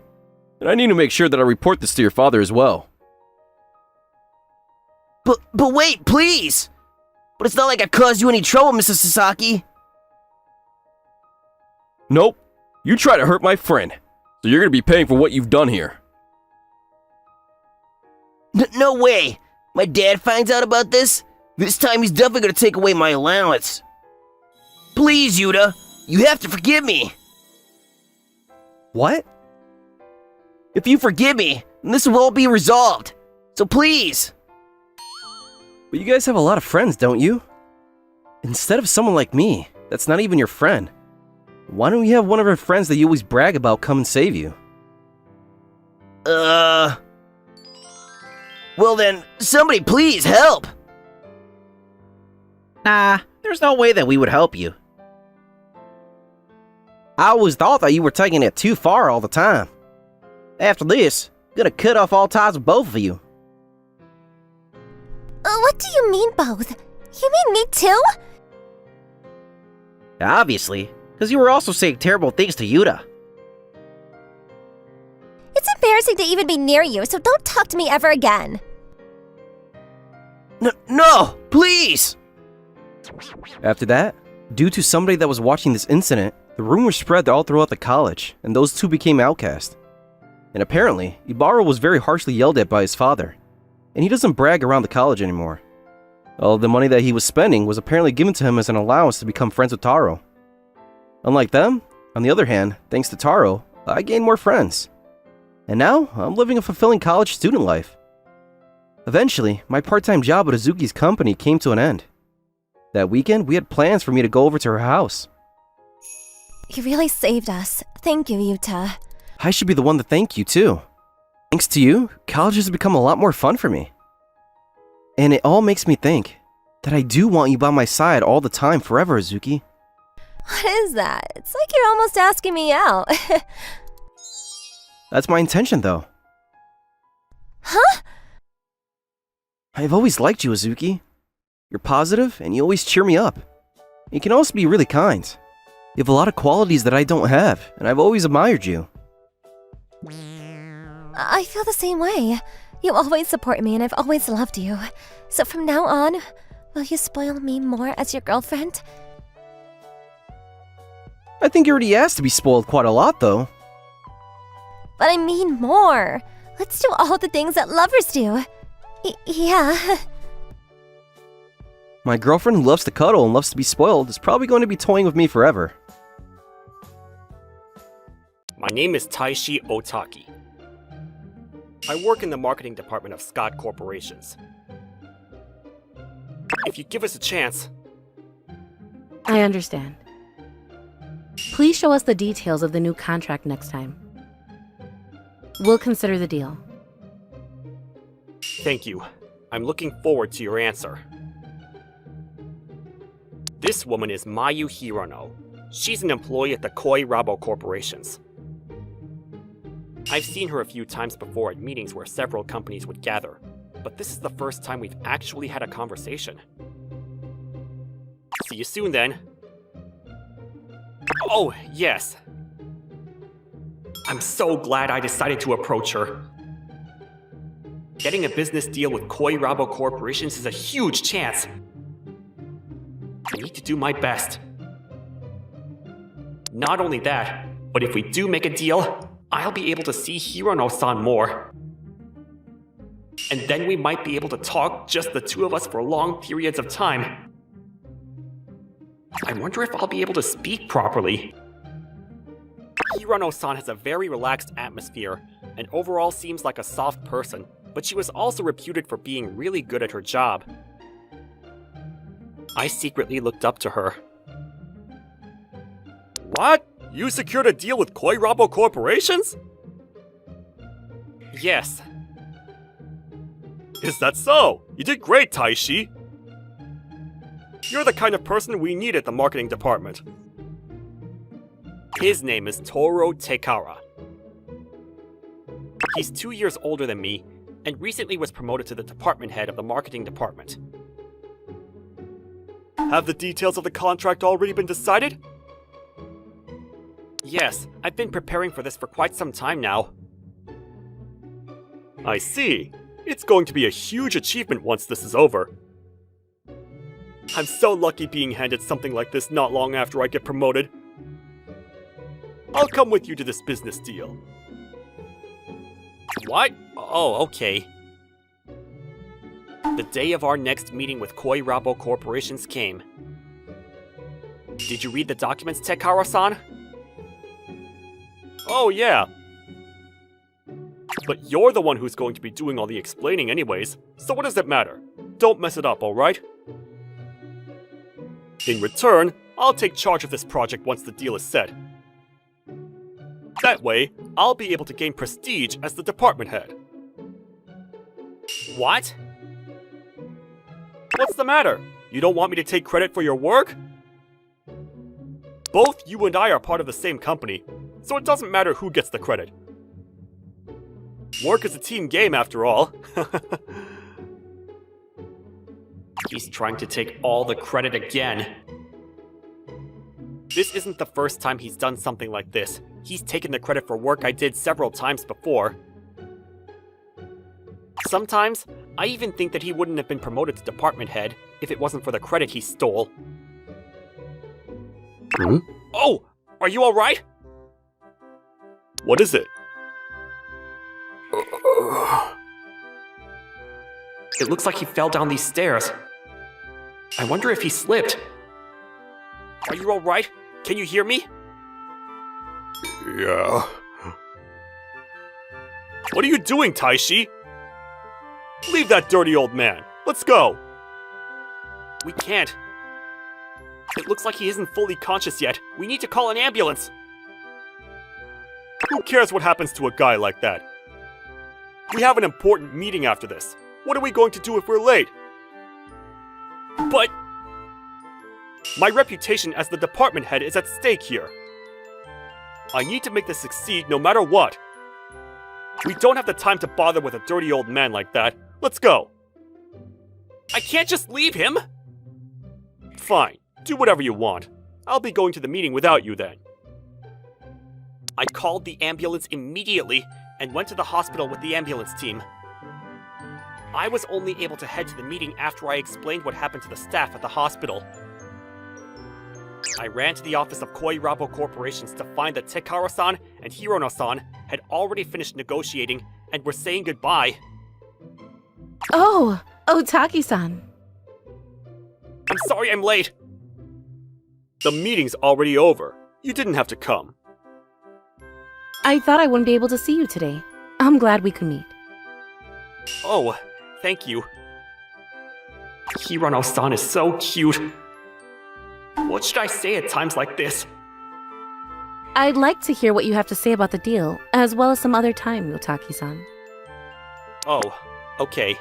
And I need to make sure that I report this to your father as well. But wait, please! But it's not like I caused you any trouble, Mr. Sasaki. Nope. You try to hurt my friend, so you're gonna be paying for what you've done here. No way! My dad finds out about this? This time he's definitely gonna take away my allowance. Please, Yuta, you have to forgive me. What? If you forgive me, then this will all be resolved. So please. But you guys have a lot of friends, don't you? Instead of someone like me, that's not even your friend, why don't you have one of your friends that you always brag about come and save you? Well then, somebody please help. Nah, there's no way that we would help you. I always thought that you were taking it too far all the time. After this, I'm gonna cut off all ties with both of you. What do you mean both? You mean me too? Obviously, because you were also saying terrible things to Yuta. It's embarrassing to even be near you, so don't talk to me ever again. No, please! After that, due to somebody that was watching this incident, the rumors spread all throughout the college, and those two became outcast. And apparently, Ibaro was very harshly yelled at by his father, and he doesn't brag around the college anymore. All of the money that he was spending was apparently given to him as an allowance to become friends with Taro. Unlike them, on the other hand, thanks to Taro, I gained more friends. And now, I'm living a fulfilling college student life. Eventually, my part-time job at Azuki's company came to an end. That weekend, we had plans for me to go over to her house. You really saved us. Thank you, Yuta. I should be the one to thank you, too. Thanks to you, college has become a lot more fun for me. And it all makes me think that I do want you by my side all the time forever, Azuki. What is that? It's like you're almost asking me out. That's my intention, though. Huh? I've always liked you, Azuki. You're positive, and you always cheer me up. You can also be really kind. You have a lot of qualities that I don't have, and I've always admired you. I feel the same way. You always support me and I've always loved you. So from now on, will you spoil me more as your girlfriend? I think you already asked to be spoiled quite a lot, though. But I mean more. Let's do all the things that lovers do. Yeah. My girlfriend who loves to cuddle and loves to be spoiled is probably going to be toying with me forever. My name is Taishi Otaki. I work in the marketing department of Scott Corporations. If you give us a chance... I understand. Please show us the details of the new contract next time. We'll consider the deal. Thank you. I'm looking forward to your answer. This woman is Mayu Hirono. She's an employee at the Koi Rabo Corporations. I've seen her a few times before at meetings where several companies would gather, but this is the first time we've actually had a conversation. See you soon then. Oh, yes. I'm so glad I decided to approach her. Getting a business deal with Koi Rabo Corporations is a huge chance. I need to do my best. Not only that, but if we do make a deal, I'll be able to see Hirono-san more. And then we might be able to talk just the two of us for long periods of time. I wonder if I'll be able to speak properly. Hirono-san has a very relaxed atmosphere and overall seems like a soft person, but she was also reputed for being really good at her job. I secretly looked up to her. What? You secured a deal with Koi Rabo Corporations? Yes. Is that so? You did great, Taishi. You're the kind of person we need at the marketing department. His name is Toro Tekara. He's 2 years older than me, and recently was promoted to the department head of the marketing department. Have the details of the contract already been decided? Yes, I've been preparing for this for quite some time now. I see. It's going to be a huge achievement once this is over. I'm so lucky being handed something like this not long after I get promoted. I'll come with you to this business deal. What? Oh, okay. The day of our next meeting with Koi Rabo Corporations came. Did you read the documents, Tekara-san? Oh, yeah. But you're the one who's going to be doing all the explaining anyways, so what does it matter? Don't mess it up, alright? In return, I'll take charge of this project once the deal is set. That way, I'll be able to gain prestige as the department head. What? What's the matter? You don't want me to take credit for your work? Both you and I are part of the same company, so it doesn't matter who gets the credit. Work is a team game after all. He's trying to take all the credit again. This isn't the first time he's done something like this. He's taken the credit for work I did several times before. Sometimes, I even think that he wouldn't have been promoted to department head if it wasn't for the credit he stole. Oh! Are you alright? What is it? It looks like he fell down these stairs. I wonder if he slipped. Are you alright? Can you hear me? Yeah. What are you doing, Taishi? Leave that dirty old man. Let's go. We can't. It looks like he isn't fully conscious yet. We need to call an ambulance. Who cares what happens to a guy like that? We have an important meeting after this. What are we going to do if we're late? But my reputation as the department head is at stake here. I need to make this succeed no matter what. We don't have the time to bother with a dirty old man like that. Let's go. I can't just leave him. Fine, do whatever you want. I'll be going to the meeting without you then. I called the ambulance immediately and went to the hospital with the ambulance team. I was only able to head to the meeting after I explained what happened to the staff at the hospital. I ran to the office of Koi Rabo Corporations to find that Tekara-san and Hirono-san had already finished negotiating and were saying goodbye. Oh, Otaki-san. I'm sorry I'm late. The meeting's already over. You didn't have to come. I thought I wouldn't be able to see you today. I'm glad we could meet. Oh, thank you. Hirono-san is so cute. What should I say at times like this? I'd like to hear what you have to say about the deal, as well as some other time, Otaki-san. Oh, okay.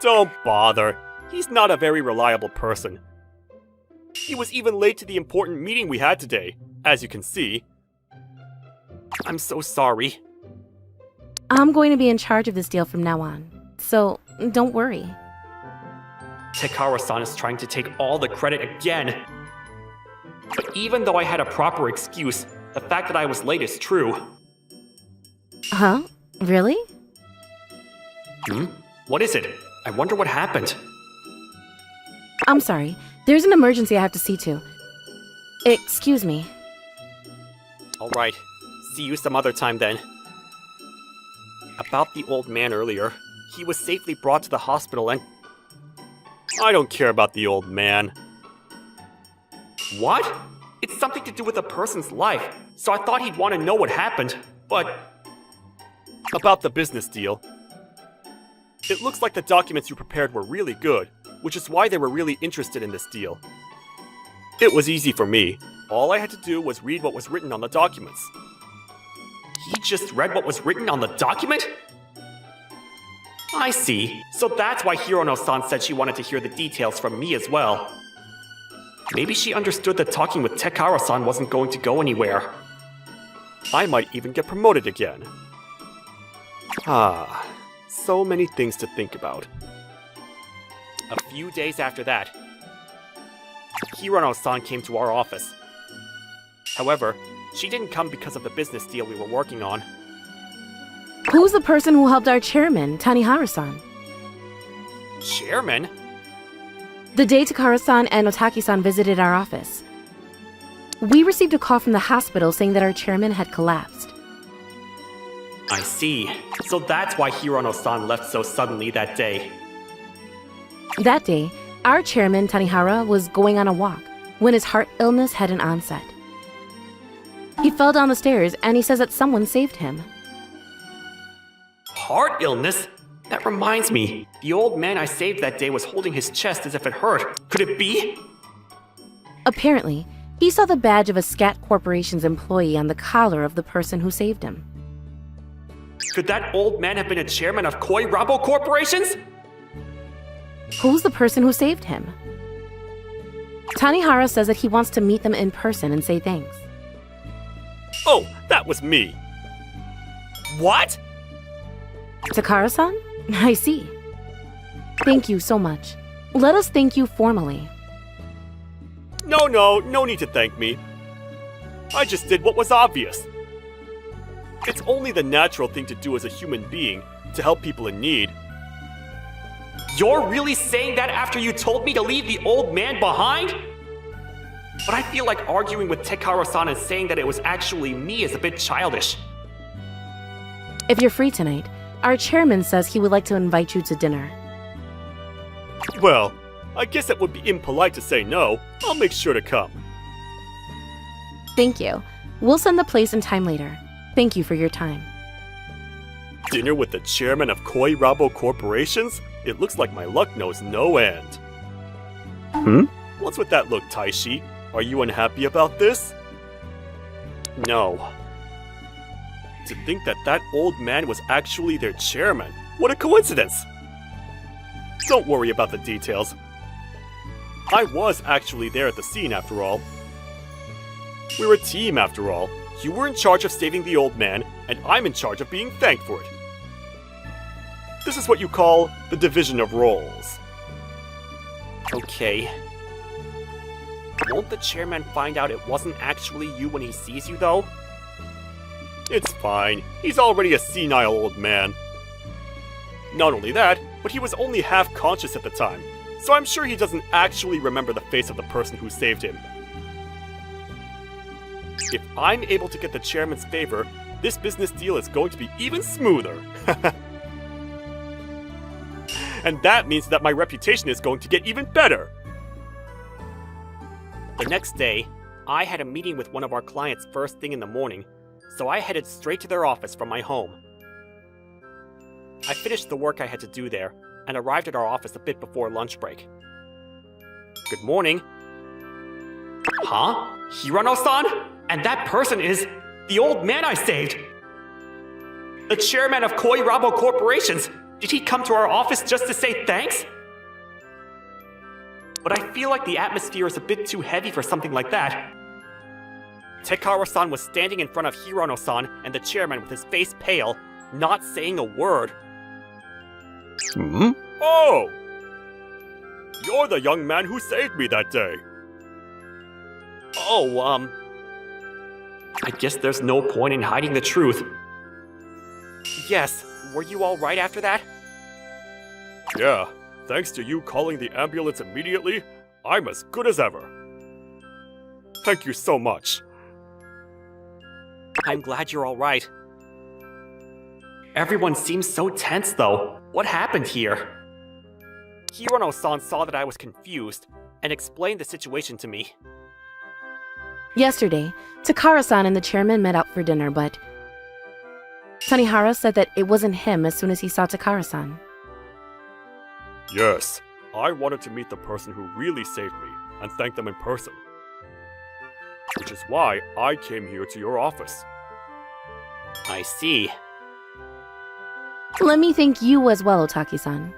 Don't bother. He's not a very reliable person. He was even late to the important meeting we had today, as you can see. I'm so sorry. I'm going to be in charge of this deal from now on, so don't worry. Hikari-san is trying to take all the credit again. But even though I had a proper excuse, the fact that I was late is true. Huh? Really? What is it? I wonder what happened. I'm sorry. There's an emergency I have to see to. Excuse me. Alright, see you some other time then. About the old man earlier, he was safely brought to the hospital and... I don't care about the old man. What? It's something to do with a person's life, so I thought he'd want to know what happened, but... About the business deal. It looks like the documents you prepared were really good, which is why they were really interested in this deal. It was easy for me. All I had to do was read what was written on the documents. He just read what was written on the document? I see. So that's why Hirono-san said she wanted to hear the details from me as well. Maybe she understood that talking with Hikari-san wasn't going to go anywhere. I might even get promoted again. So many things to think about. A few days after that, Hirono-san came to our office. However, she didn't come because of the business deal we were working on. Who's the person who helped our chairman, Tanihara-san? Chairman? The day Takara-san and Otaki-san visited our office, we received a call from the hospital saying that our chairman had collapsed. I see. So that's why Hirono-san left so suddenly that day. That day, our chairman, Tanihara, was going on a walk when his heart illness had an onset. He fell down the stairs and he says that someone saved him. Heart illness? That reminds me. The old man I saved that day was holding his chest as if it hurt. Could it be? Apparently, he saw the badge of a Scat Corporation's employee on the collar of the person who saved him. Could that old man have been a chairman of Koi Rabo Corporations? Who's the person who saved him? Tanihara says that he wants to meet them in person and say thanks. Oh, that was me. What? Takara-san? I see. Thank you so much. Let us thank you formally. No need to thank me. I just did what was obvious. It's only the natural thing to do as a human being, to help people in need. You're really saying that after you told me to leave the old man behind? But I feel like arguing with Hikari-san and saying that it was actually me is a bit childish. If you're free tonight, our chairman says he would like to invite you to dinner. Well, I guess it would be impolite to say no. I'll make sure to come. Thank you. We'll send the place and time later. Thank you for your time. Dinner with the chairman of Koi Rabo Corporations? It looks like my luck knows no end. What's with that look, Taishi? Are you unhappy about this? No. To think that that old man was actually their chairman. What a coincidence! Don't worry about the details. I was actually there at the scene after all. We're a team after all. You were in charge of saving the old man, and I'm in charge of being thanked for it. This is what you call the division of roles. Okay. Won't the chairman find out it wasn't actually you when he sees you, though? It's fine. He's already a senile old man. Not only that, but he was only half conscious at the time, so I'm sure he doesn't actually remember the face of the person who saved him. If I'm able to get the chairman's favor, this business deal is going to be even smoother. And that means that my reputation is going to get even better. The next day, I had a meeting with one of our clients first thing in the morning, so I headed straight to their office from my home. I finished the work I had to do there, and arrived at our office a bit before lunch break. Good morning. Huh? Hirono-san? And that person is the old man I saved! The chairman of Koi Rabo Corporations! Did he come to our office just to say thanks? But I feel like the atmosphere is a bit too heavy for something like that. Tekara-san was standing in front of Hirono-san and the chairman with his face pale, not saying a word. Oh! You're the young man who saved me that day. Oh, I guess there's no point in hiding the truth. Yes, were you all right after that? Yeah, thanks to you calling the ambulance immediately, I'm as good as ever. Thank you so much. I'm glad you're all right. Everyone seems so tense though. What happened here? Hirono-san saw that I was confused and explained the situation to me. Yesterday, Takara-san and the chairman met up for dinner, but Tanihara said that it wasn't him as soon as he saw Takara-san. Yes, I wanted to meet the person who really saved me and thank them in person. Which is why I came here to your office. I see. Let me thank you as well, Otaki-san.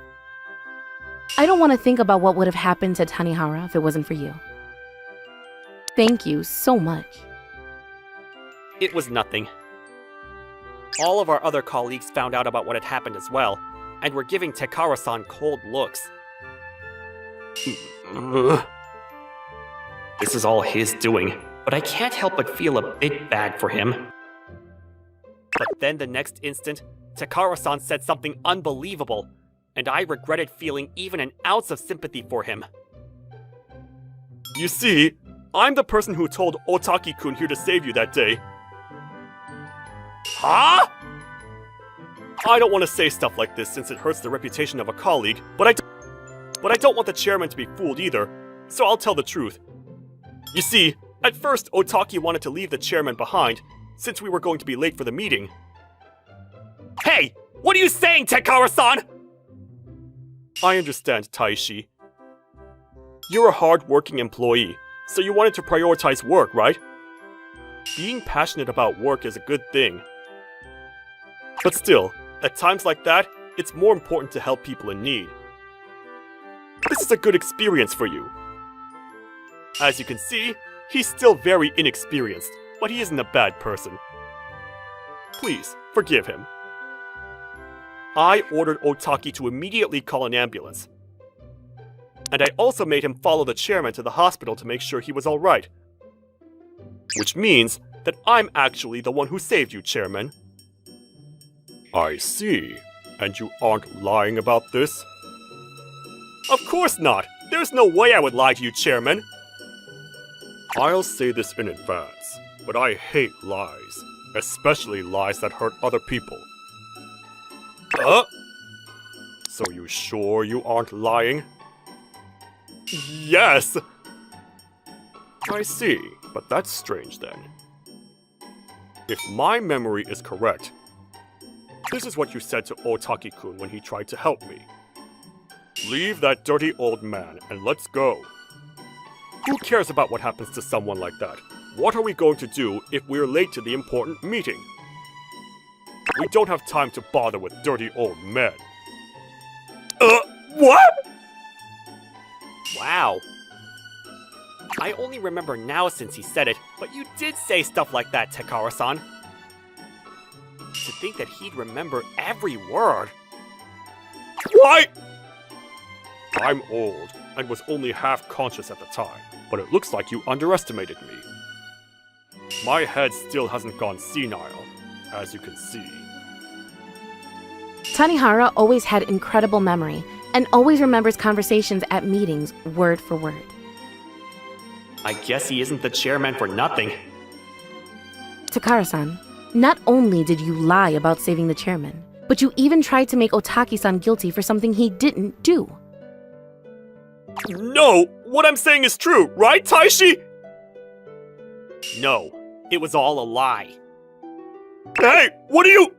I don't want to think about what would have happened to Tanihara if it wasn't for you. Thank you so much. It was nothing. All of our other colleagues found out about what had happened as well, and were giving Tekara-san cold looks. This is all his doing, but I can't help but feel a bit bad for him. But then the next instant, Takara-san said something unbelievable, and I regretted feeling even an ounce of sympathy for him. You see, I'm the person who told Otaki-kun here to save you that day. Huh? I don't want to say stuff like this since it hurts the reputation of a colleague, but I don't want the chairman to be fooled either, so I'll tell the truth. You see, at first Otaki wanted to leave the chairman behind, since we were going to be late for the meeting. Hey! What are you saying, Tekara-san? I understand, Taishi. You're a hard-working employee, so you wanted to prioritize work, right? Being passionate about work is a good thing. But still, at times like that, it's more important to help people in need. This is a good experience for you. As you can see, he's still very inexperienced, but he isn't a bad person. Please, forgive him. I ordered Otaki to immediately call an ambulance. And I also made him follow the chairman to the hospital to make sure he was alright. Which means that I'm actually the one who saved you, Chairman. I see. And you aren't lying about this? Of course not! There's no way I would lie to you, Chairman! I'll say this in advance, but I hate lies, especially lies that hurt other people. So you sure you aren't lying? Yes! I see, but that's strange then. If my memory is correct, this is what you said to Otaki-kun when he tried to help me. Leave that dirty old man and let's go. Who cares about what happens to someone like that? What are we going to do if we're late to the important meeting? We don't have time to bother with dirty old men. What? Wow. I only remember now since he said it, but you did say stuff like that, Tekara-san. To think that he'd remember every word. Why? I'm old, and was only half conscious at the time, but it looks like you underestimated me. My head still hasn't gone senile, as you can see. Tanihara always had incredible memory and always remembers conversations at meetings word for word. I guess he isn't the chairman for nothing. Takara-san, not only did you lie about saving the chairman, but you even tried to make Otaki-san guilty for something he didn't do. No! What I'm saying is true, right, Taishi? No, it was all a lie. Hey, what are you—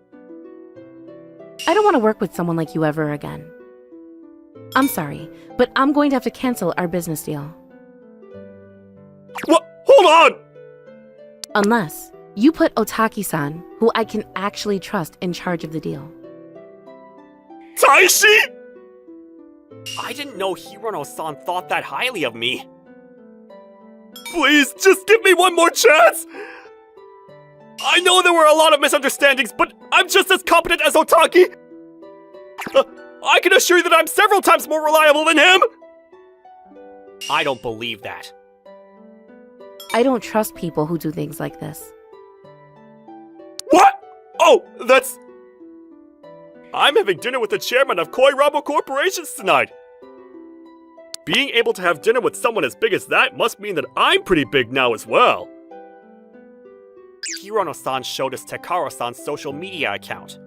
I don't want to work with someone like you ever again. I'm sorry, but I'm going to have to cancel our business deal. What? Hold on! Unless you put Otaki-san, who I can actually trust, in charge of the deal. Taishi! I didn't know Hirono-san thought that highly of me. Please, just give me one more chance! I know there were a lot of misunderstandings, but I'm just as competent as Otaki! I can assure you that I'm several times more reliable than him! I don't believe that. I don't trust people who do things like this. What? Oh, that's... I'm having dinner with the chairman of Koirabo Corporations tonight. Being able to have dinner with someone as big as that must mean that I'm pretty big now as well. Hirono-san showed us Takaro-san's social media account.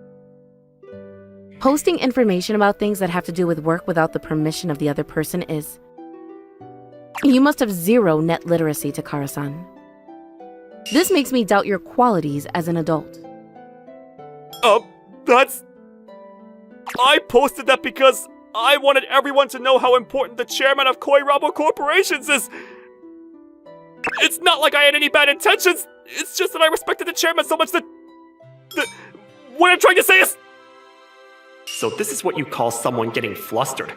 Posting information about things that have to do with work without the permission of the other person is... You must have zero net literacy, Takaro-san. This makes me doubt your qualities as an adult. That's... I posted that because I wanted everyone to know how important the chairman of Koirabo Corporations is. It's not like I had any bad intentions. It's just that I respected the chairman so much that... What I'm trying to say is... So this is what you call someone getting flustered.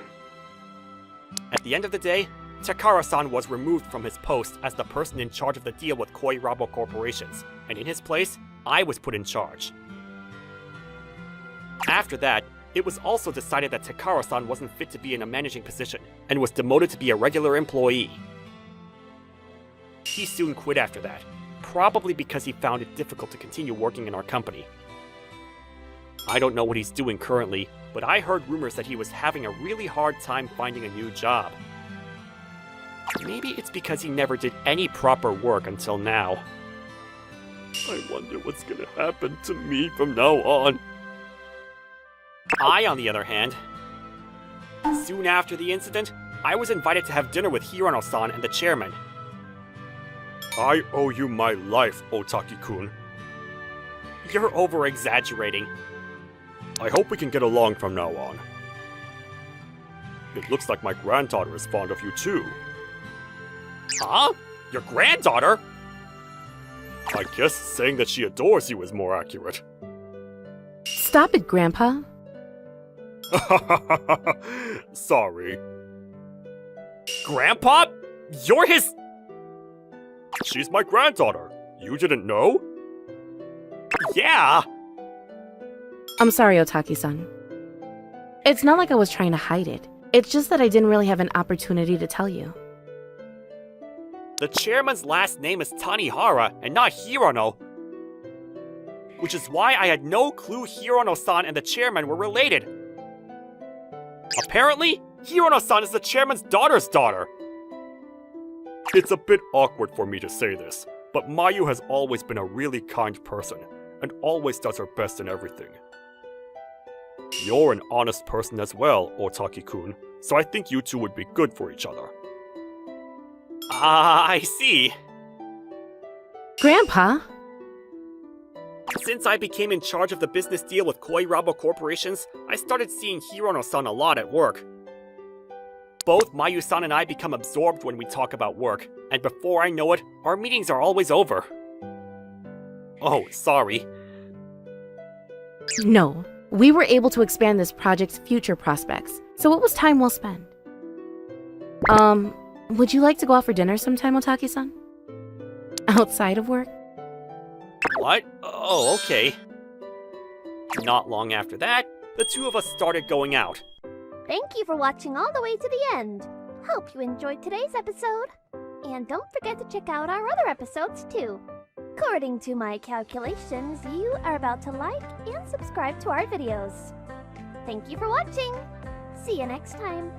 At the end of the day, Takara-san was removed from his post as the person in charge of the deal with Koirabo Corporations, and in his place, I was put in charge. After that, it was also decided that Takara-san wasn't fit to be in a managing position, and was demoted to be a regular employee. He soon quit after that, probably because he found it difficult to continue working in our company. I don't know what he's doing currently, but I heard rumors that he was having a really hard time finding a new job. Maybe it's because he never did any proper work until now. I wonder what's gonna happen to me from now on. I, on the other hand, soon after the incident, I was invited to have dinner with Hirono-san and the chairman. I owe you my life, Otaki-kun. You're over-exaggerating. I hope we can get along from now on. It looks like my granddaughter is fond of you too. Huh? Your granddaughter? I guess saying that she adores you is more accurate. Stop it, Grandpa. Sorry. Grandpa? You're his... She's my granddaughter. You didn't know? Yeah. I'm sorry, Otaki-san. It's not like I was trying to hide it. It's just that I didn't really have an opportunity to tell you. The chairman's last name is Tanihara and not Hirono. Which is why I had no clue Hirono-san and the chairman were related. Apparently, Hirono-san is the chairman's daughter's daughter. It's a bit awkward for me to say this, but Mayu has always been a really kind person, and always does her best in everything. You're an honest person as well, Otaki-kun, so I think you two would be good for each other. I see. Grandpa? Since I became in charge of the business deal with Koirabo Corporations, I started seeing Hirono-san a lot at work. Both Mayu-san and I become absorbed when we talk about work, and before I know it, our meetings are always over. Oh, sorry. No. We were able to expand this project's future prospects, so it was time well spent. Would you like to go out for dinner sometime, Otaki-san? Outside of work? What? Oh, okay. Not long after that, the two of us started going out. Thank you for watching all the way to the end. Hope you enjoyed today's episode. And don't forget to check out our other episodes too. According to my calculations, you are about to like and subscribe to our videos. Thank you for watching. See you next time.